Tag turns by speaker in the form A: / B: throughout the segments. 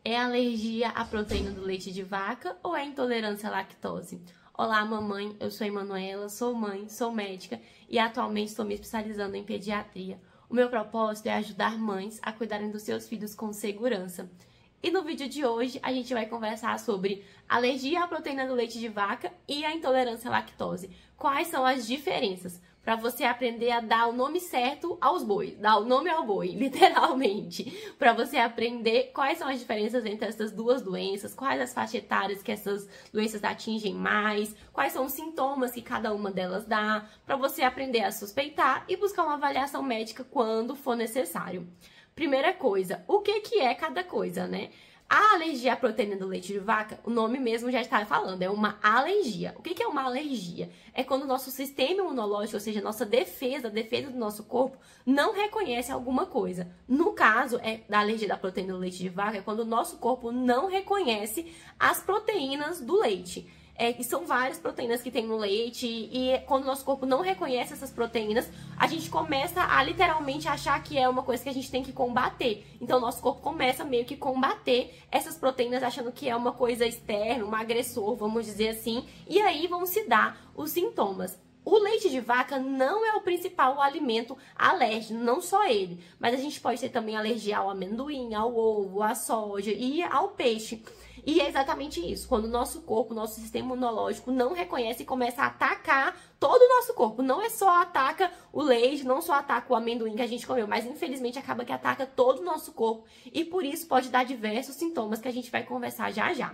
A: É alergia à proteína do leite de vaca ou é intolerância à lactose? Olá, mamãe. Eu sou Emanuela, sou mãe, sou médica e atualmente estou me especializando em pediatria. O meu propósito é ajudar mães a cuidarem dos seus filhos com segurança. E no vídeo de hoje a gente vai conversar sobre alergia à proteína do leite de vaca e a intolerância à lactose. Quais são as diferenças? Para você aprender a dar o nome certo aos bois, dar o nome ao boi, literalmente. Para você aprender quais são as diferenças entre essas duas doenças, quais as faixas etárias que essas doenças atingem mais, quais são os sintomas que cada uma delas dá, para você aprender a suspeitar e buscar uma avaliação médica quando for necessário. Primeira coisa, o que é cada coisa, né? A alergia à proteína do leite de vaca, o nome mesmo já está falando, é uma alergia. O que é uma alergia? É quando o nosso sistema imunológico, ou seja, a nossa defesa, a defesa do nosso corpo, não reconhece alguma coisa. No caso da alergia da proteína do leite de vaca, é quando o nosso corpo não reconhece as proteínas do leite. E são várias proteínas que tem no leite e quando o nosso corpo não reconhece essas proteínas, a gente começa a literalmente achar que é uma coisa que a gente tem que combater. Então, o nosso corpo começa meio que combater essas proteínas achando que é uma coisa externa, um agressor, vamos dizer assim, e aí vão se dar os sintomas. O leite de vaca não é o principal alimento alérgeno, não só ele, mas a gente pode ter também alergia ao amendoim, ao ovo, à soja e ao peixe. E é exatamente isso, quando o nosso corpo, o nosso sistema imunológico não reconhece e começa a atacar todo o nosso corpo. Não é só ataca o leite, não só ataca o amendoim que a gente comeu, mas infelizmente acaba que ataca todo o nosso corpo e por isso pode dar diversos sintomas que a gente vai conversar já já.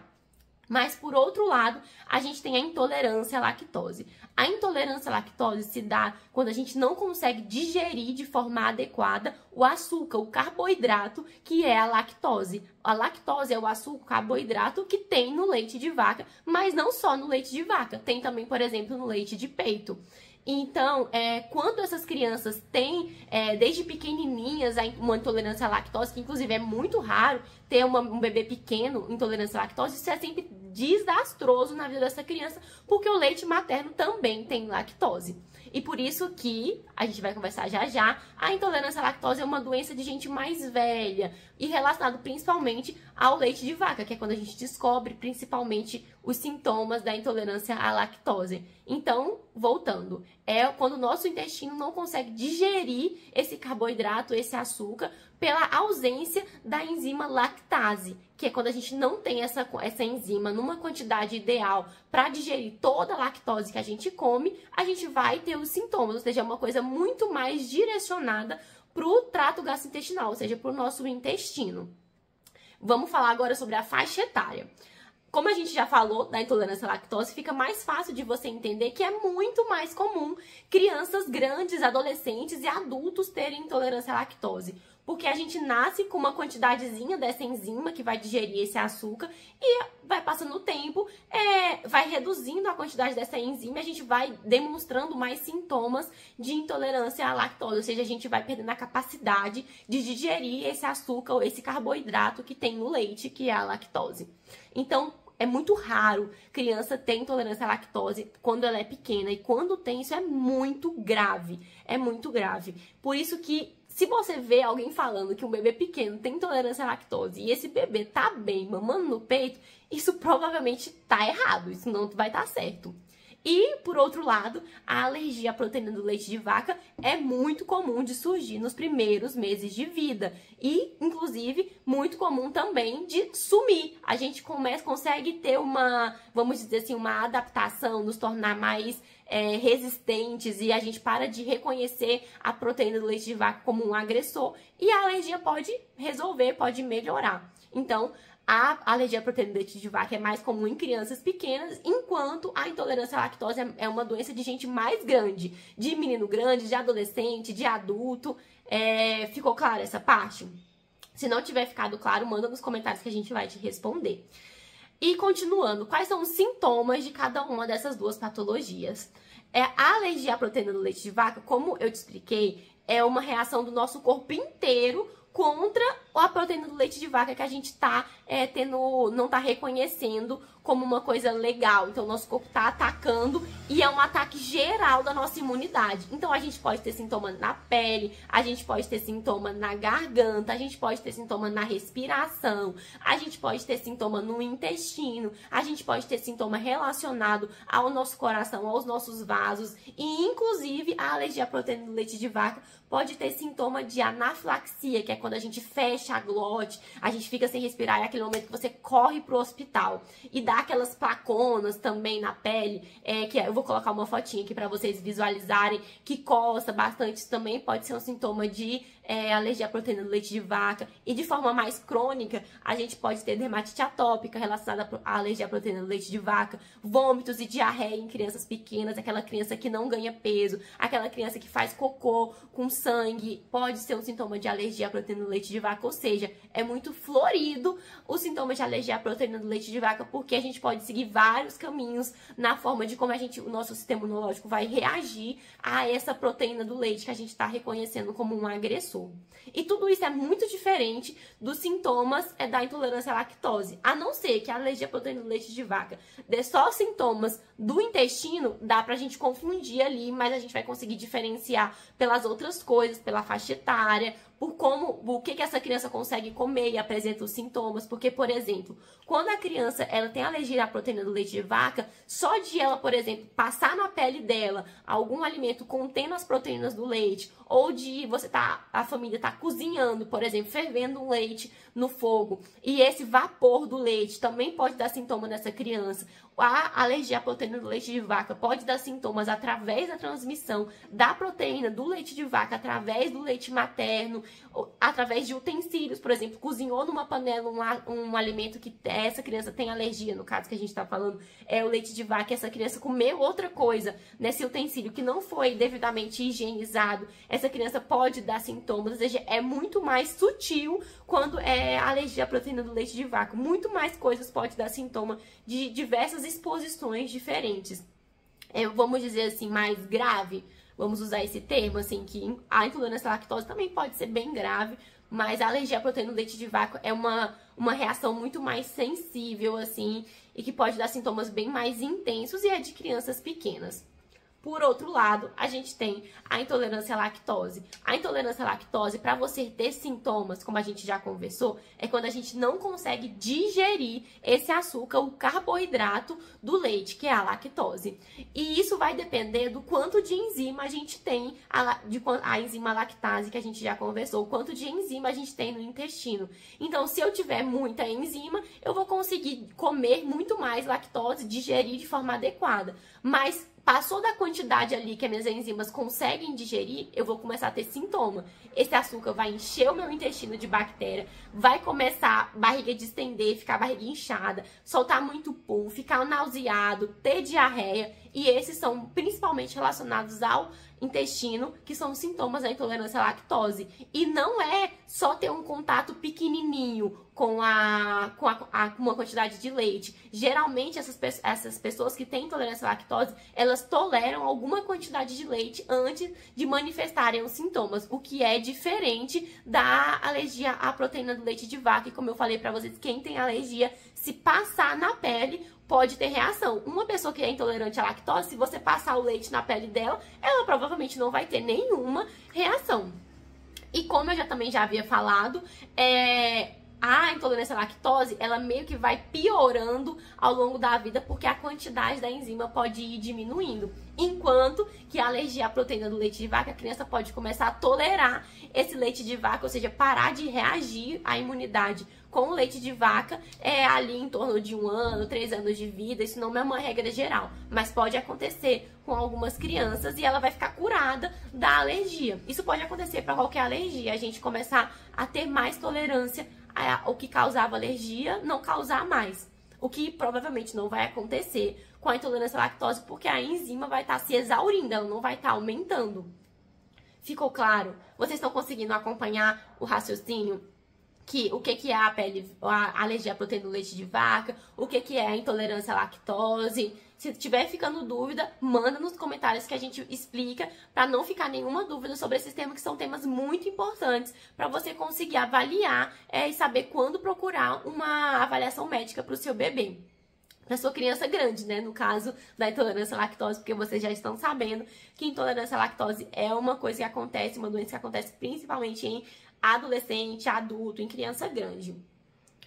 A: Mas, por outro lado, a gente tem a intolerância à lactose. A intolerância à lactose se dá quando a gente não consegue digerir de forma adequada o açúcar, o carboidrato, que é a lactose. A lactose é o açúcar, o carboidrato que tem no leite de vaca, mas não só no leite de vaca. Tem também, por exemplo, no leite de peito. Então, quando essas crianças têm, desde pequenininhas, uma intolerância à lactose, que inclusive é muito raro ter um bebê pequeno intolerância à lactose, isso é sempre desastroso na vida dessa criança, porque o leite materno também tem lactose. E por isso que, a gente vai conversar já já, a intolerância à lactose é uma doença de gente mais velha e relacionado principalmente ao leite de vaca, que é quando a gente descobre principalmente os sintomas da intolerância à lactose. Então, voltando, é quando o nosso intestino não consegue digerir esse carboidrato, esse açúcar, pela ausência da enzima lactase, que é quando a gente não tem essa enzima numa quantidade ideal para digerir toda a lactose que a gente come, a gente vai ter os sintomas, ou seja, é uma coisa muito mais direcionada para o trato gastrointestinal, ou seja, para o nosso intestino. Vamos falar agora sobre a faixa etária. Como a gente já falou da intolerância à lactose, fica mais fácil de você entender que é muito mais comum crianças grandes, adolescentes e adultos terem intolerância à lactose. Porque a gente nasce com uma quantidadezinha dessa enzima que vai digerir esse açúcar e vai passando o tempo, vai reduzindo a quantidade dessa enzima e a gente vai demonstrando mais sintomas de intolerância à lactose. Ou seja, a gente vai perdendo a capacidade de digerir esse açúcar ou esse carboidrato que tem no leite, que é a lactose. Então, é muito raro criança ter intolerância à lactose quando ela é pequena. E quando tem, isso é muito grave. É muito grave. Por isso que, se você vê alguém falando que um bebê pequeno tem intolerância à lactose e esse bebê tá bem mamando no peito, isso provavelmente tá errado. Isso não vai estar certo. E, por outro lado, a alergia à proteína do leite de vaca é muito comum de surgir nos primeiros meses de vida. E, inclusive, muito comum também de sumir. A gente consegue ter vamos dizer assim, uma adaptação, nos tornar mais resistentes e a gente para de reconhecer a proteína do leite de vaca como um agressor e a alergia pode resolver, pode melhorar. Então, a alergia à proteína do leite de vaca é mais comum em crianças pequenas, enquanto a intolerância à lactose é uma doença de gente mais grande, de menino grande, de adolescente, de adulto. Ficou clara essa parte? Se não tiver ficado claro, manda nos comentários que a gente vai te responder. E continuando, quais são os sintomas de cada uma dessas duas patologias? A alergia à proteína do leite de vaca, como eu te expliquei, é uma reação do nosso corpo inteiro contra a proteína do leite de vaca que a gente não tá reconhecendo como uma coisa legal. Então, o nosso corpo tá atacando e é um ataque geral da nossa imunidade. Então, a gente pode ter sintoma na pele, a gente pode ter sintoma na garganta, a gente pode ter sintoma na respiração, a gente pode ter sintoma no intestino, a gente pode ter sintoma relacionado ao nosso coração, aos nossos vasos e, inclusive, a alergia à proteína do leite de vaca pode ter sintoma de anafilaxia, que é quando a gente fecha a glote, a gente fica sem respirar, é aquele momento que você corre pro hospital e dá aquelas placonas também na pele, eu vou colocar uma fotinha aqui para vocês visualizarem, que coça bastante, isso também pode ser um sintoma de alergia à proteína do leite de vaca. E de forma mais crônica, a gente pode ter dermatite atópica relacionada à alergia à proteína do leite de vaca, vômitos e diarreia em crianças pequenas, aquela criança que não ganha peso, aquela criança que faz cocô com sangue, pode ser um sintoma de alergia à proteína do leite de vaca, ou seja, é muito florido o sintoma de alergia à proteína do leite de vaca, porque a gente pode seguir vários caminhos na forma de como o nosso sistema imunológico vai reagir a essa proteína do leite que a gente está reconhecendo como um agressor. E tudo isso é muito diferente dos sintomas da intolerância à lactose. A não ser que a alergia à proteína do leite de vaca dê só sintomas do intestino, dá pra gente confundir ali, mas a gente vai conseguir diferenciar pelas outras coisas, pela faixa etária, por o que essa criança consegue comer e apresenta os sintomas. Porque, por exemplo, quando a criança tem alergia à proteína do leite de vaca, só de ela, por exemplo, passar na pele dela algum alimento contendo as proteínas do leite, ou de a família tá cozinhando, por exemplo, fervendo um leite no fogo, e esse vapor do leite também pode dar sintoma nessa criança. A alergia à proteína do leite de vaca pode dar sintomas através da transmissão da proteína do leite de vaca através do leite materno, através de utensílios, por exemplo, cozinhou numa panela um alimento que essa criança tem alergia, no caso que a gente está falando é o leite de vaca, essa criança comeu outra coisa nesse utensílio que não foi devidamente higienizado, essa criança pode dar sintomas, ou seja, é muito mais sutil quando é alergia à proteína do leite de vaca, muito mais coisas pode dar sintoma de diversas exposições diferentes. Vamos dizer assim, mais grave, vamos usar esse termo, assim, que a intolerância à lactose também pode ser bem grave, mas a alergia à proteína do leite de vaca é uma reação muito mais sensível, assim, e que pode dar sintomas bem mais intensos e é de crianças pequenas. Por outro lado, a gente tem a intolerância à lactose. A intolerância à lactose, para você ter sintomas, como a gente já conversou, é quando a gente não consegue digerir esse açúcar, o carboidrato do leite, que é a lactose. E isso vai depender do quanto de enzima a gente tem, a enzima lactase, que a gente já conversou, o quanto de enzima a gente tem no intestino. Então, se eu tiver muita enzima, eu vou conseguir comer muito mais lactose, digerir de forma adequada. Mas passou da quantidade ali que as minhas enzimas conseguem digerir, eu vou começar a ter sintoma. Esse açúcar vai encher o meu intestino de bactéria, vai começar a barriga distender, ficar a barriga inchada, soltar muito pum, ficar nauseado, ter diarreia. E esses são principalmente relacionados ao intestino, que são sintomas da intolerância à lactose. E não é só ter um contato pequenininho com uma quantidade de leite. Geralmente, essas pessoas que têm intolerância à lactose, elas toleram alguma quantidade de leite antes de manifestarem os sintomas, o que é diferente da alergia à proteína do leite de vaca. E como eu falei pra vocês, quem tem alergia, se passar na pele, pode ter reação. Uma pessoa que é intolerante à lactose, se você passar o leite na pele dela, ela provavelmente não vai ter nenhuma reação. E como eu também já havia falado, a intolerância à lactose, ela meio que vai piorando ao longo da vida, porque a quantidade da enzima pode ir diminuindo. Enquanto que a alergia à proteína do leite de vaca, a criança pode começar a tolerar esse leite de vaca, ou seja, parar de reagir à imunidade com o leite de vaca ali em torno de 1 ano, 3 anos de vida. Isso não é uma regra geral, mas pode acontecer com algumas crianças e ela vai ficar curada da alergia. Isso pode acontecer para qualquer alergia, a gente começar a ter mais tolerância o que causava alergia não causar mais. O que provavelmente não vai acontecer com a intolerância à lactose, porque a enzima vai estar se exaurindo, ela não vai estar aumentando. Ficou claro? Vocês estão conseguindo acompanhar o raciocínio? o que é a alergia à proteína do leite de vaca, o que é a intolerância à lactose. Se tiver ficando dúvida, manda nos comentários que a gente explica, para não ficar nenhuma dúvida sobre esses temas, que são temas muito importantes para você conseguir avaliar e saber quando procurar uma avaliação médica para o seu bebê. Para sua criança grande, né? No caso da intolerância à lactose, porque vocês já estão sabendo que intolerância à lactose é uma coisa que acontece, uma doença que acontece principalmente em adolescente, adulto, em criança grande.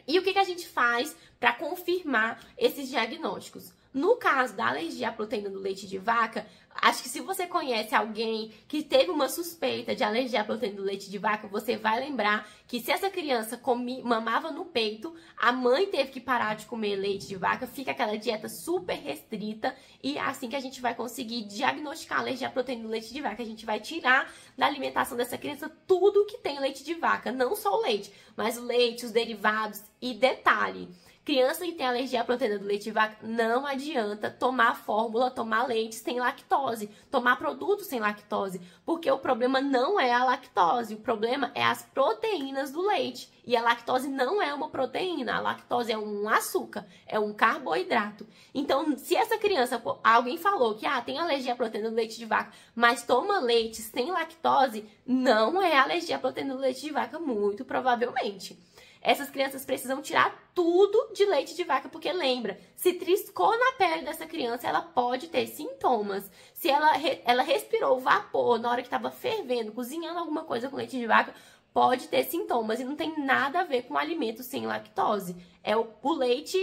A: E o que a gente faz para confirmar esses diagnósticos? No caso da alergia à proteína do leite de vaca, acho que se você conhece alguém que teve uma suspeita de alergia à proteína do leite de vaca, você vai lembrar que se essa criança mamava no peito, a mãe teve que parar de comer leite de vaca, fica aquela dieta super restrita, e é assim que a gente vai conseguir diagnosticar a alergia à proteína do leite de vaca. A gente vai tirar da alimentação dessa criança tudo que tem leite de vaca, não só o leite, mas o leite, os derivados. E detalhe, criança que tem alergia à proteína do leite de vaca, não adianta tomar fórmula, tomar leite sem lactose, tomar produtos sem lactose, porque o problema não é a lactose, o problema é as proteínas do leite. E a lactose não é uma proteína, a lactose é um açúcar, é um carboidrato. Então, se essa criança, alguém falou que tem alergia à proteína do leite de vaca, mas toma leite sem lactose, não é alergia à proteína do leite de vaca, muito provavelmente. Essas crianças precisam tirar tudo de leite de vaca, porque lembra, se triscou na pele dessa criança, ela pode ter sintomas. Se ela respirou vapor na hora que estava fervendo, cozinhando alguma coisa com leite de vaca, pode ter sintomas, e não tem nada a ver com alimento sem lactose. É o leite,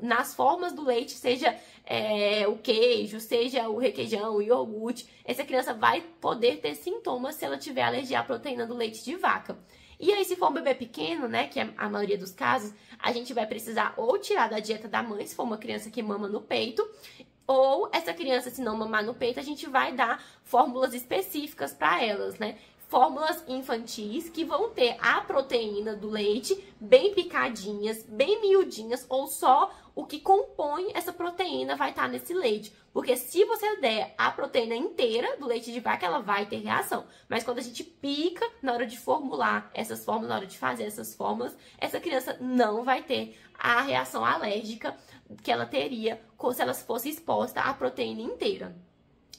A: nas formas do leite, seja o queijo, seja o requeijão, o iogurte, essa criança vai poder ter sintomas se ela tiver alergia à proteína do leite de vaca. E aí, se for um bebê pequeno, né, que é a maioria dos casos, a gente vai precisar ou tirar da dieta da mãe, se for uma criança que mama no peito, ou essa criança, se não mamar no peito, a gente vai dar fórmulas específicas para elas, né? Fórmulas infantis que vão ter a proteína do leite bem picadinhas, bem miudinhas, ou só o que compõe essa proteína vai estar nesse leite. Porque se você der a proteína inteira do leite de vaca, ela vai ter reação. Mas quando a gente pica na hora de formular essas fórmulas, na hora de fazer essas fórmulas, essa criança não vai ter a reação alérgica que ela teria se ela fosse exposta à proteína inteira.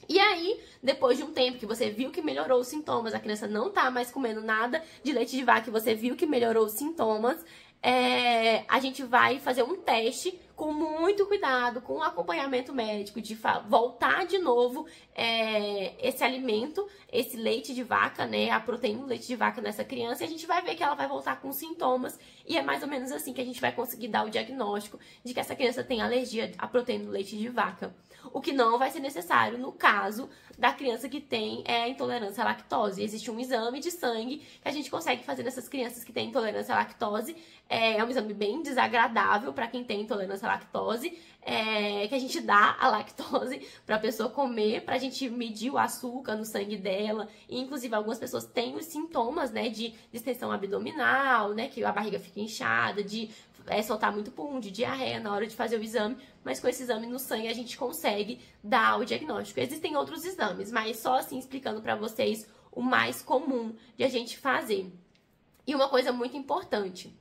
A: E aí, depois de um tempo que você viu que melhorou os sintomas, a criança não tá mais comendo nada de leite de vaca, e você viu que melhorou os sintomas, a gente vai fazer um teste com muito cuidado, com acompanhamento médico, de voltar de novo esse alimento, esse leite de vaca, né, a proteína do leite de vaca nessa criança, e a gente vai ver que ela vai voltar com sintomas, e é mais ou menos assim que a gente vai conseguir dar o diagnóstico de que essa criança tem alergia à proteína do leite de vaca. O que não vai ser necessário no caso da criança que tem intolerância à lactose. Existe um exame de sangue que a gente consegue fazer nessas crianças que têm intolerância à lactose. É um exame bem desagradável para quem tem intolerância à lactose, que a gente dá a lactose para a pessoa comer, para a gente medir o açúcar no sangue dela. E, inclusive, algumas pessoas têm os sintomas, né, de distensão abdominal, né, que a barriga fica inchada, de soltar muito pum, de diarreia na hora de fazer o exame, mas com esse exame no sangue a gente consegue dar o diagnóstico. Existem outros exames, mas só assim explicando para vocês o mais comum de a gente fazer. E uma coisa muito importante,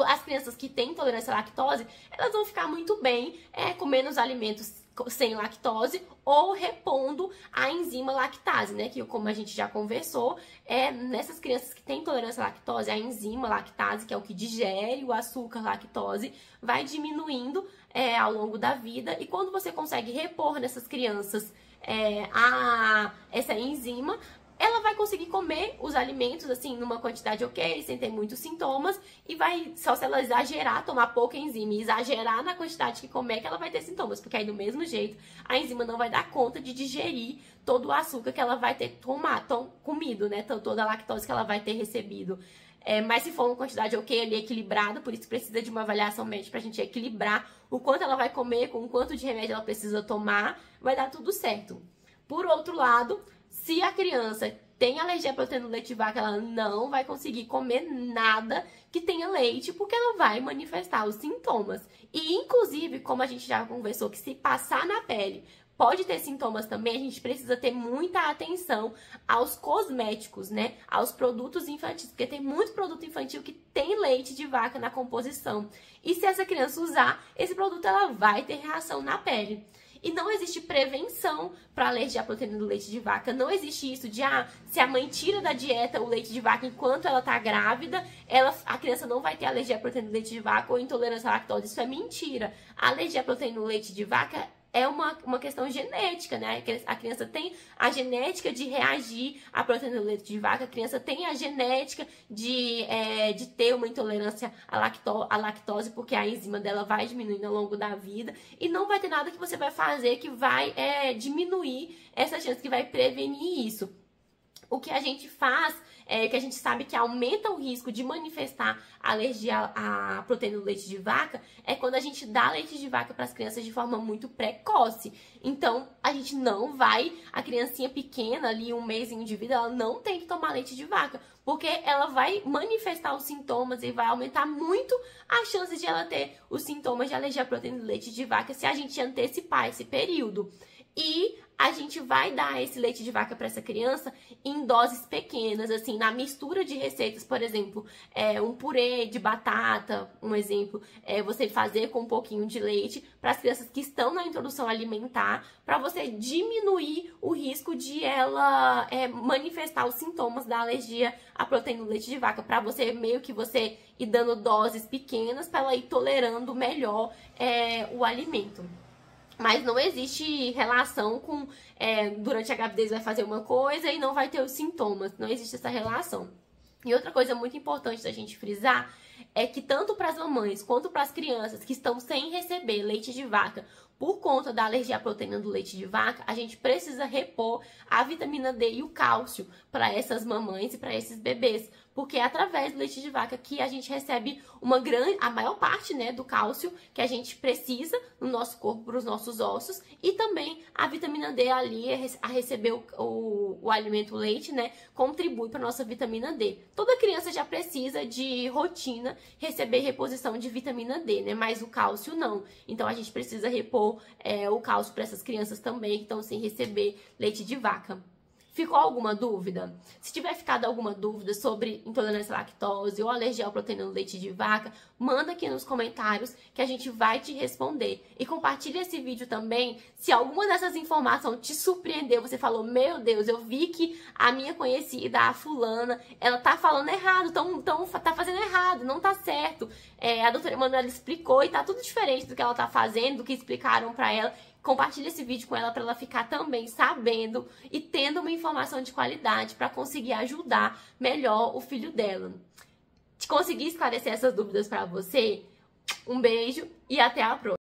A: as crianças que têm intolerância à lactose, elas vão ficar muito bem comendo os alimentos sem lactose ou repondo a enzima lactase, né? Que, como a gente já conversou, nessas crianças que têm intolerância à lactose, a enzima lactase, que é o que digere o açúcar lactose, vai diminuindo ao longo da vida. E quando você consegue repor nessas crianças essa enzima, ela vai conseguir comer os alimentos, assim, numa quantidade ok, sem ter muitos sintomas, e vai, só se ela exagerar, tomar pouca enzima e exagerar na quantidade que comer, que ela vai ter sintomas, porque aí, do mesmo jeito, a enzima não vai dar conta de digerir todo o açúcar que ela vai ter comido, né, toda a lactose que ela vai ter recebido. Mas se for uma quantidade ok, ali, equilibrada, por isso precisa de uma avaliação médica pra gente equilibrar o quanto ela vai comer, com o quanto de remédio ela precisa tomar, vai dar tudo certo. Por outro lado, se a criança tem alergia à proteína do leite de vaca, ela não vai conseguir comer nada que tenha leite, porque ela vai manifestar os sintomas. E, inclusive, como a gente já conversou, que se passar na pele, pode ter sintomas também, a gente precisa ter muita atenção aos cosméticos, né? Aos produtos infantis, porque tem muito produto infantil que tem leite de vaca na composição. E se essa criança usar esse produto, ela vai ter reação na pele. E não existe prevenção para alergia à proteína do leite de vaca. Não existe isso de, se a mãe tira da dieta o leite de vaca enquanto ela tá grávida, a criança não vai ter alergia à proteína do leite de vaca ou intolerância à lactose. Isso é mentira. A alergia à proteína do leite de vaca é uma questão genética, né? A criança tem a genética de reagir à proteína do leite de vaca, a criança tem a genética de ter uma intolerância à lactose, porque a enzima dela vai diminuindo ao longo da vida, e não vai ter nada que você vai fazer que vai diminuir essa chance, que vai prevenir isso. O que a gente faz, que a gente sabe que aumenta o risco de manifestar alergia à proteína do leite de vaca, é quando a gente dá leite de vaca para as crianças de forma muito precoce. Então, a gente não vai, a criancinha pequena ali, 1 mêsinho de vida, ela não tem que tomar leite de vaca, porque ela vai manifestar os sintomas e vai aumentar muito a chance de ela ter os sintomas de alergia à proteína do leite de vaca se a gente antecipar esse período. E a gente vai dar esse leite de vaca para essa criança em doses pequenas, assim, na mistura de receitas, por exemplo, um purê de batata, um exemplo, você fazer com um pouquinho de leite para as crianças que estão na introdução alimentar, para você diminuir o risco de ela manifestar os sintomas da alergia à proteína do leite de vaca, para você meio que você ir dando doses pequenas para ela ir tolerando melhor o alimento. Mas não existe relação com durante a gravidez vai fazer uma coisa e não vai ter os sintomas. Não existe essa relação. E outra coisa muito importante da gente frisar é que tanto para as mamães quanto para as crianças que estão sem receber leite de vaca por conta da alergia à proteína do leite de vaca, a gente precisa repor a vitamina D e o cálcio para essas mamães e para esses bebês, porque é através do leite de vaca que a gente recebe a maior parte, né, do cálcio que a gente precisa no nosso corpo, para os nossos ossos, e também a vitamina D ali, a receber o alimento leite, né, contribui para nossa vitamina D. Toda criança já precisa de rotina receber reposição de vitamina D, né, mas o cálcio não. Então a gente precisa repor o cálcio para essas crianças também que estão sem receber leite de vaca. Ficou alguma dúvida? Se tiver ficado alguma dúvida sobre intolerância à lactose ou alergia à proteína do leite de vaca, manda aqui nos comentários que a gente vai te responder. E compartilha esse vídeo também se alguma dessas informações te surpreendeu. Você falou, meu Deus, eu vi que a minha conhecida, a fulana, ela tá falando errado, tá fazendo errado, não tá certo. A doutora Emanuela explicou e tá tudo diferente do que ela tá fazendo, do que explicaram pra ela. Compartilha esse vídeo com ela para ela ficar também sabendo e tendo uma informação de qualidade para conseguir ajudar melhor o filho dela. Te consegui esclarecer essas dúvidas para você? Um beijo e até a próxima!